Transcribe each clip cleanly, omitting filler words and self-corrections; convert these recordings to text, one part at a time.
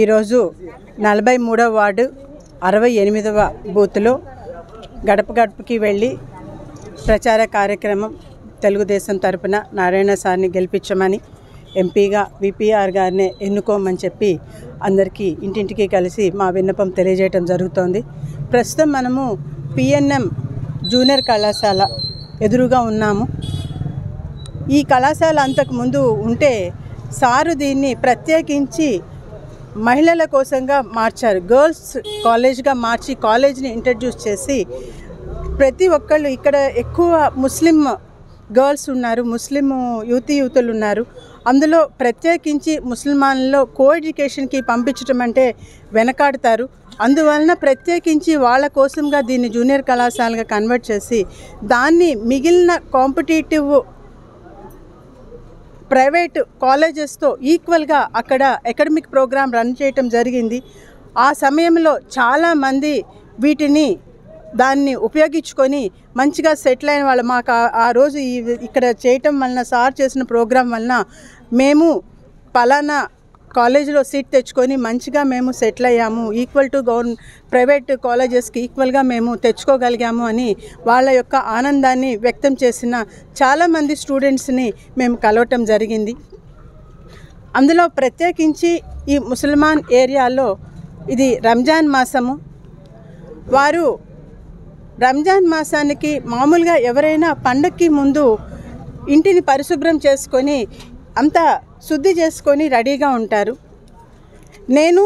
ఈరోజు 43వ వార్డు 68వ బూత్లో గడప గడపకి వెళ్ళి ప్రచార కార్యక్రమం తెలుగుదేశం తరపున నారాయణ సార్ని గెలిపించమని ఎంపీగా విపిఆర్ గారిని ఎన్నుకోమని చెప్పి అందరికీ ఇంటింటికి కలిసి మా విన్నపం తెలియజేయడం జరుగుతోంది. ప్రస్తుతం మనము పిఎన్ఎం జూనియర్ కళాశాల ఎదురుగా ఉన్నాము. ఈ కళాశాల అంతకుముందు ఉంటే సారు దీన్ని ప్రత్యేకించి మహిళల కోసంగా మార్చారు. గర్ల్స్ కాలేజ్గా మార్చి కాలేజ్ని ఇంట్రడ్యూస్ చేసి ప్రతి ఒక్కళ్ళు ఇక్కడ ఎక్కువ ముస్లిం గర్ల్స్ ఉన్నారు, ముస్లిం యువతులు ఉన్నారు. అందులో ప్రత్యేకించి ముస్లిమాన్లలో కో ఎడ్యుకేషన్కి పంపించడం అంటే వెనకాడతారు. అందువలన ప్రత్యేకించి వాళ్ళ కోసంగా దీన్ని జూనియర్ కళాశాలగా కన్వర్ట్ చేసి దాన్ని మిగిలిన కాంపిటేటివ్ ప్రైవేట్ కాలేజెస్తో ఈక్వల్గా అక్కడ అకాడమిక్ ప్రోగ్రామ్ రన్ చేయటం జరిగింది. ఆ సమయంలో చాలామంది దాన్ని ఉపయోగించుకొని మంచిగా సెటిల్ అయిన వాళ్ళు. మాకు ఆ రోజు ఇక్కడ చేయటం వలన సార్ చేసిన ప్రోగ్రాం వలన మేము పలానా కాలేజీలో సీట్ తెచ్చుకొని మంచిగా మేము సెటిల్ అయ్యాము, ఈక్వల్ టు ప్రైవేట్ కాలేజెస్కి ఈక్వల్గా మేము తెచ్చుకోగలిగాము అని వాళ్ళ యొక్క ఆనందాన్ని వ్యక్తం చేసిన చాలామంది స్టూడెంట్స్ని మేము కలవటం జరిగింది. అందులో ప్రత్యేకించి ఈ ముసల్మాన్ ఏరియాలో ఇది రంజాన్ మాసము. వారు రంజాన్ మాసానికి మామూలుగా ఎవరైనా పండగకి ముందు ఇంటిని పరిశుభ్రం చేసుకొని అంతా శుద్ధి చేసుకొని రెడీగా ఉంటారు. నేను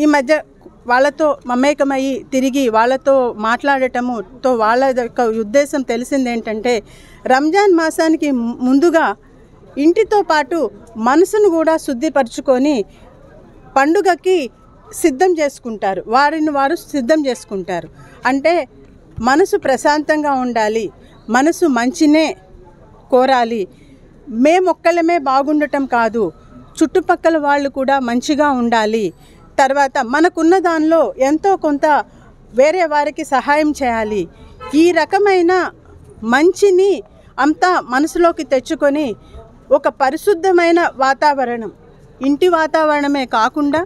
ఈ మధ్య వాళ్ళతో మమేకమయ్యి తిరిగి వాళ్ళతో మాట్లాడటముతో వాళ్ళ యొక్క ఉద్దేశం తెలిసింది ఏంటంటే, రంజాన్ మాసానికి ముందుగా ఇంటితో పాటు మనసును కూడా శుద్ధిపరచుకొని పండుగకి సిద్ధం చేసుకుంటారు, వారిని వారు సిద్ధం చేసుకుంటారు. అంటే మనసు ప్రశాంతంగా ఉండాలి, మనసు మంచినే కోరాలి, మేమొక్కళ్ళమే బాగుండటం కాదు, చుట్టుపక్కల వాళ్ళు కూడా మంచిగా ఉండాలి, తర్వాత మనకున్న దానిలో ఎంతో కొంత వేరే వారికి సహాయం చేయాలి. ఈ రకమైన మంచిని అంతా మనసులోకి తెచ్చుకొని ఒక పరిశుద్ధమైన వాతావరణం, ఇంటి వాతావరణమే కాకుండా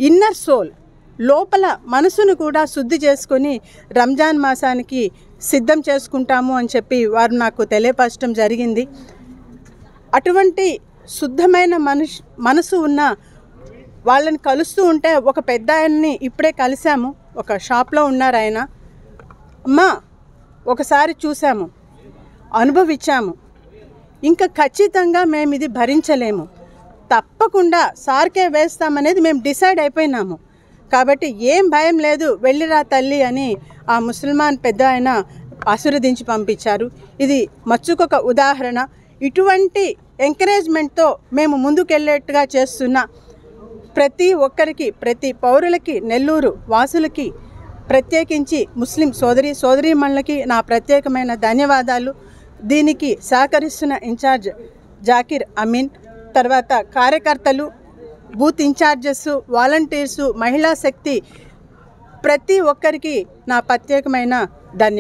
ఇన్నర్ సోల్ లోపల మనసును కూడా శుద్ధి చేసుకొని రంజాన్ మాసానికి సిద్ధం చేసుకుంటాము అని చెప్పి వారు నాకు తెలియపరచడం జరిగింది. అటువంటి శుద్ధమైన మనసు ఉన్న వాళ్ళని కలుస్తూ ఉంటే ఒక పెద్ద ఆయన్ని ఇప్పుడే కలిసాము, ఒక షాప్లో ఉన్నారు ఆయన. అమ్మా ఒకసారి చూసాము, అనుభవించాము, ఇంకా ఖచ్చితంగా మేము ఇది భరించలేము, తప్పకుండా సార్కే వేస్తామనేది మేము డిసైడ్ అయిపోయినాము. కాబట్టి ఏం భయం లేదు, వెళ్ళిరా తల్లి అని ఆ ముసల్మాన్ పెద్ద ఆయన ఆశీర్వదించి పంపించారు. ఇది మచ్చుకొక ఉదాహరణ. ఇటువంటి ఎంకరేజ్మెంట్తో మేము ముందుకెళ్ళేట్టుగా చేస్తున్న ప్రతి ఒక్కరికి, ప్రతి పౌరులకి, నెల్లూరు వాసులకి, ప్రత్యేకించి ముస్లిం సోదరీమణులకి నా ప్రత్యేకమైన ధన్యవాదాలు. దీనికి సహకరిస్తున్న ఇన్ఛార్జ్ జాకిర్ అమీన్, తర్వాత కార్యకర్తలు, బూత్ ఇన్ఛార్జెస్, వాలంటీర్సు, మహిళా శక్తి, ప్రతి ఒక్కరికి నా ప్రత్యేకమైన ధన్యవాదాలు.